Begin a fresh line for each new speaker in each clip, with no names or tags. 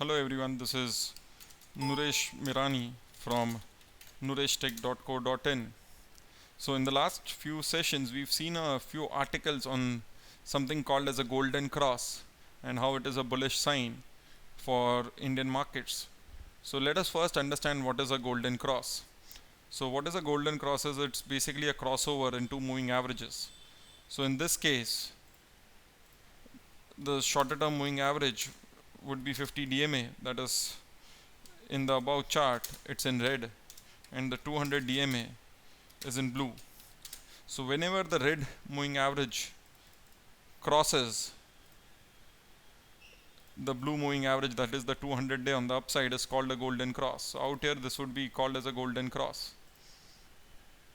Hello everyone, this is Nuresh Mirani from nureshtech.co.in. So in the last few sessions we've seen a few articles on something called as a golden cross and how it is a bullish sign for Indian markets. So let us first understand what is a golden cross. So what is a golden cross is it's basically a crossover in two moving averages. So in this case the shorter term moving average would be 50 DMA, that is in the above chart it's in red, and the 200 DMA is in blue. So whenever the red moving average crosses the blue moving average, that is the 200 day on the upside, is called a golden cross. So out here this would be called as a golden cross.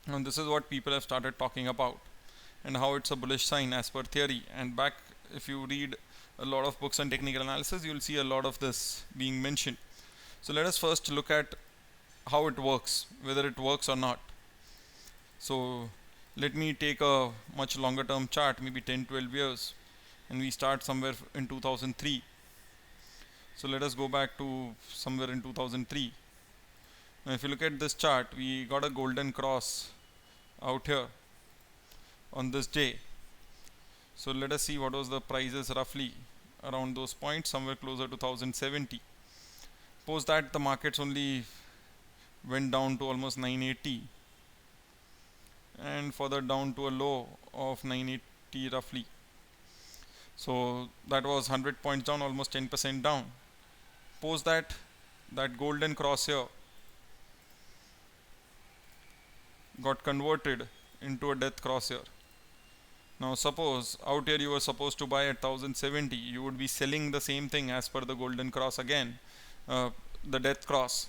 And this is what people have started talking about and how it's a bullish sign as per theory. And back, if you read a lot of books on technical analysis, you'll see a lot of this being mentioned. So let us first look at how it works, whether it works or not. So let me take a much longer term chart, maybe 10-12 years, and we start somewhere in 2003. So let us go back to somewhere in 2003. Now if you look at this chart, we got a golden cross out here on this day. So let us see what was the prices roughly around those points, somewhere closer to 1070. Post that the markets only went down to almost 980 and further down to a low of 980 roughly. So that was 100 points down, almost 10% down. Post that golden cross here got converted into a death cross here. Now suppose out here you were supposed to buy at 1070, you would be selling the same thing as per the golden cross again, the death cross.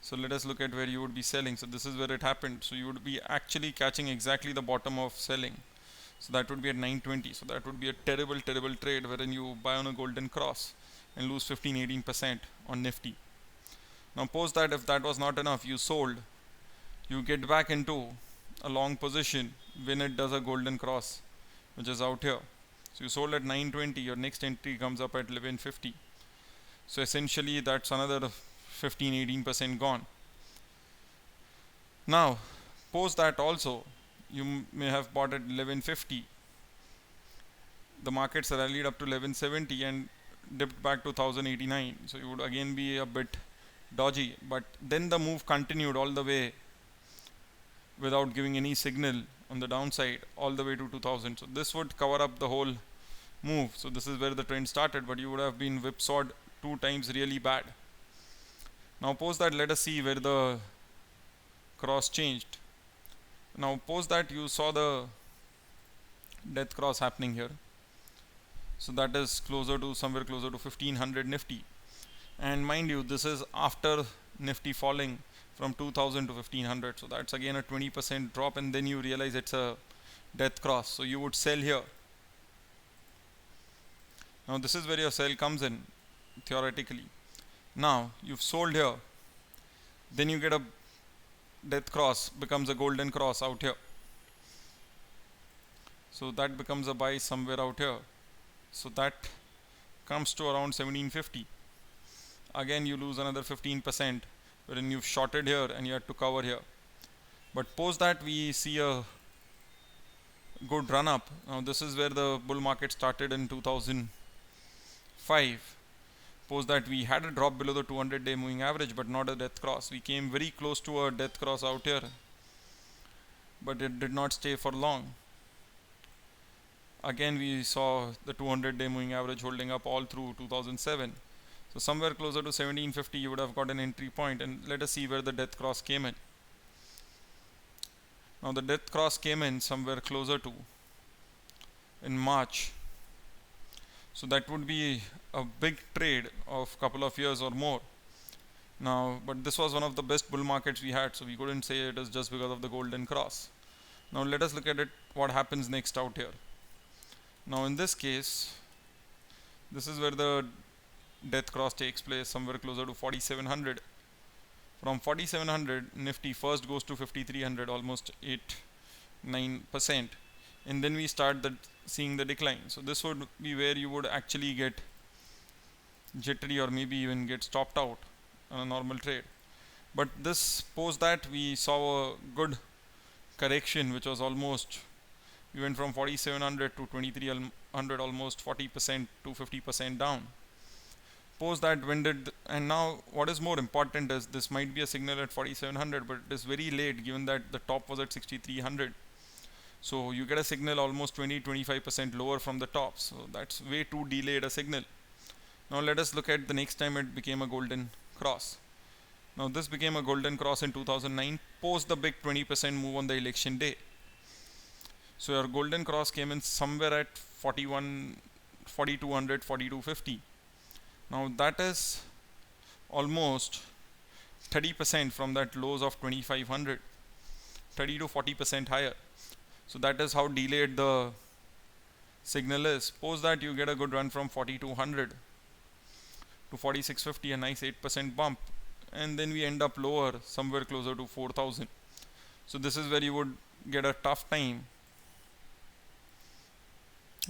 So let us look at where you would be selling. So this is where it happened. So you would be actually catching exactly the bottom of selling. So that would be at 920. So that would be a terrible trade wherein you buy on a golden cross and lose 15-18% on Nifty. Now post that, if that was not enough, you sold, you get back into a long position when it does a golden cross, which is out here. So you sold at 920, your next entry comes up at 1150. So essentially that's another 15-18% gone. Now post that also, you may have bought at 1150. The markets rallied up to 1170 and dipped back to 1089. So you would again be a bit dodgy, but then the move continued all the way without giving any signal on the downside all the way to 2000. So this would cover up the whole move. So this is where the trend started, but you would have been whipsawed 2 times really bad. Now post that, let us see where the cross changed. Now post that, you saw the death cross happening here. So that is somewhere closer to 1500 Nifty. And mind you, this is after Nifty falling from 2000 to 1500. So that's again a 20% drop, and then you realize it's a death cross. So you would sell here. Now this is where your sell comes in theoretically. Now you've sold here, then you get a death cross, becomes a golden cross out here. So that becomes a buy somewhere out here. So that comes to around 1750. Again you lose another 15%, wherein you've shorted here and you had to cover here. But post that we see a good run up. Now this is where the bull market started in 2005. Post that we had a drop below the 200 day moving average, but not a death cross. We came very close to a death cross out here, but it did not stay for long. Again we saw the 200 day moving average holding up all through 2007. So somewhere closer to 1750 you would have got an entry point, and let us see where the death cross came in. Now the death cross came in somewhere closer to in March. So that would be a big trade of couple of years or more. Now, but this was one of the best bull markets we had, so we couldn't say it is just because of the golden cross. Now let us look at it, what happens next out here. Now in this case, this is where the death cross takes place, somewhere closer to 4700. From 4700, Nifty first goes to 5300, almost 8-9%, and then we start seeing the decline. So this would be where you would actually get jittery or maybe even get stopped out on a normal trade. But this post that we saw a good correction, which was almost, we went from 4700 to 2300, almost 40% to 50% down. Post that, when did, and now what is more important is this might be a signal at 4700, but it is very late given that the top was at 6300. So you get a signal almost 20-25% lower from the top. So that's way too delayed a signal. Now let us look at the next time it became a golden cross. Now this became a golden cross in 2009 post the big 20% move on the election day. So your golden cross came in somewhere at 41, 4200, 4250. Now that is almost 30% from that lows of 2500, 30 to 40% higher. So that is how delayed the signal is. Post that you get a good run from 4200 to 4650, a nice 8% bump, and then we end up lower somewhere closer to 4000. So this is where you would get a tough time.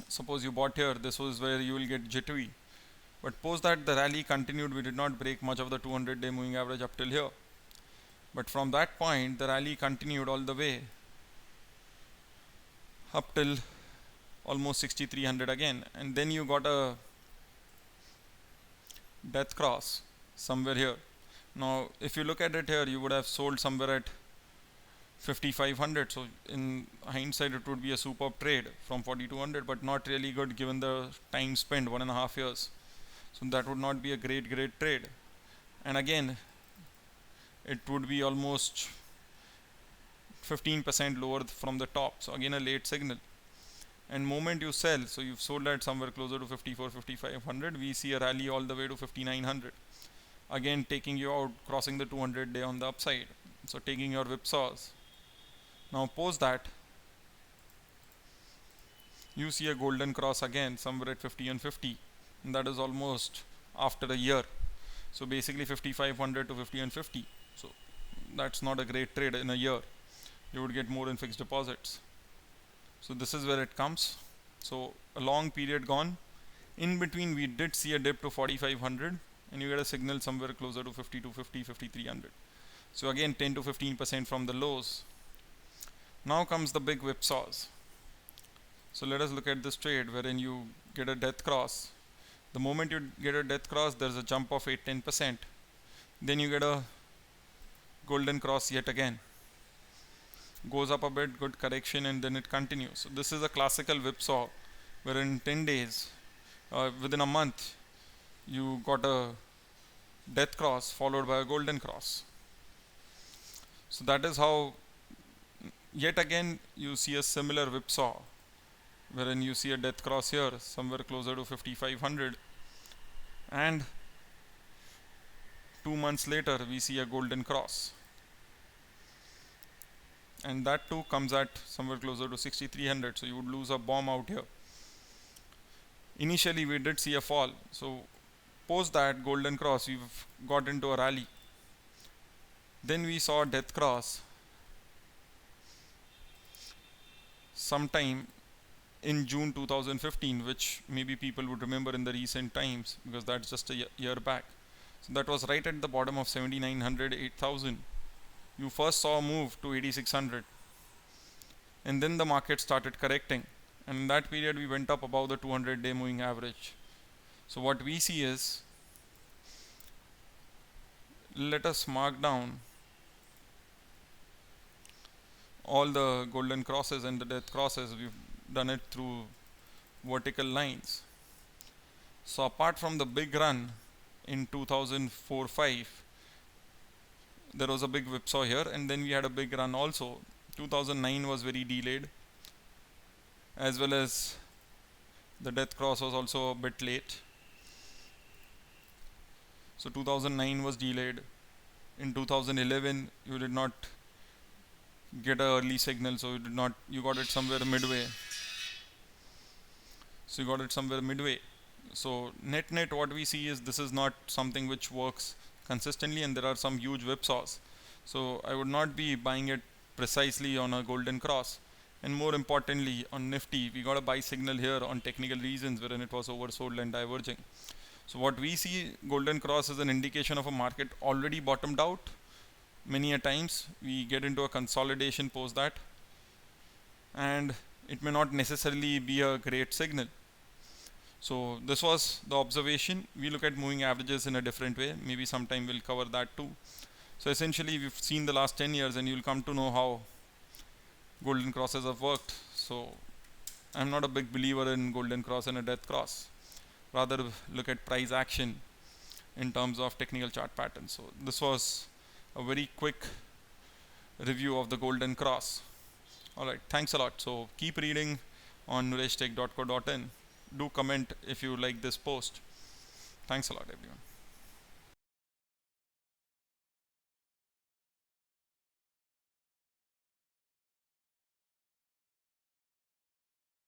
Suppose you bought here, this was where you will get jittery, but post that the rally continued. We did not break much of the 200-day moving average up till here, but from that point the rally continued all the way up till almost 6300 again, and then you got a death cross somewhere here. Now if you look at it here, you would have sold somewhere at 5500. So in hindsight it would be a superb trade from 4200, but not really good given the time spent, 1.5 years. So that would not be a great trade, and again it would be almost 15% lower from the top. So again a late signal, and moment you sell, so you've sold at somewhere closer to 54, 5500, we see a rally all the way to 5900, again taking you out, crossing the 200-day on the upside, so taking your whipsaws. Now post that you see a golden cross again somewhere at 50 and 50, and that is almost after a year. So basically 5500 to 50 and 50. So that's not a great trade in a year. You would get more in fixed deposits. So this is where it comes. So a long period gone. In between we did see a dip to 4500, and you get a signal somewhere closer to 5250, 5300. So again 10 to 15% from the lows. Now comes the big whipsaws. So let us look at this trade wherein you get a death cross. The moment you get a death cross, there's a jump of 8-10%. Then you get a golden cross yet again. Goes up a bit, good correction, and then it continues. So this is a classical whipsaw wherein 10 days, within a month, you got a death cross followed by a golden cross. So that is how yet again you see a similar whipsaw wherein you see a death cross here somewhere closer to 5500, and 2 months later we see a golden cross, and that too comes at somewhere closer to 6300. So you would lose a bomb out here. Initially we did see a fall, so post that golden cross we've got into a rally. Then we saw a death cross sometime in June 2015, which maybe people would remember in the recent times because that's just a year back. So that was right at the bottom of 7900, 8000. You first saw a move to 8600, and then the market started correcting, and in that period we went up above the 200-day moving average. So what we see is, let us mark down all the golden crosses and the death crosses. We've done it through vertical lines. So apart from the big run in 2004-5, there was a big whipsaw here, and then we had a big run also. 2009 was very delayed, as well as the death cross was also a bit late. So 2009 was delayed. In 2011 you did not get an early signal, so you got it somewhere midway. So net what we see is this is not something which works consistently, and there are some huge whipsaws. So I would not be buying it precisely on a golden cross. And more importantly, on Nifty we got a buy signal here on technical reasons wherein it was oversold and diverging. So what we see golden cross is an indication of a market already bottomed out. Many a times we get into a consolidation post that, and it may not necessarily be a great signal. So this was the observation. We look at moving averages in a different way. Maybe sometime we'll cover that too. So essentially we've seen the last 10 years and you'll come to know how golden crosses have worked. So I'm not a big believer in golden cross and a death cross. Rather look at price action in terms of technical chart patterns. So this was a very quick review of the golden cross. Alright, thanks a lot. So keep reading on nurejtech.co.in. Do comment if you like this post. Thanks a lot everyone.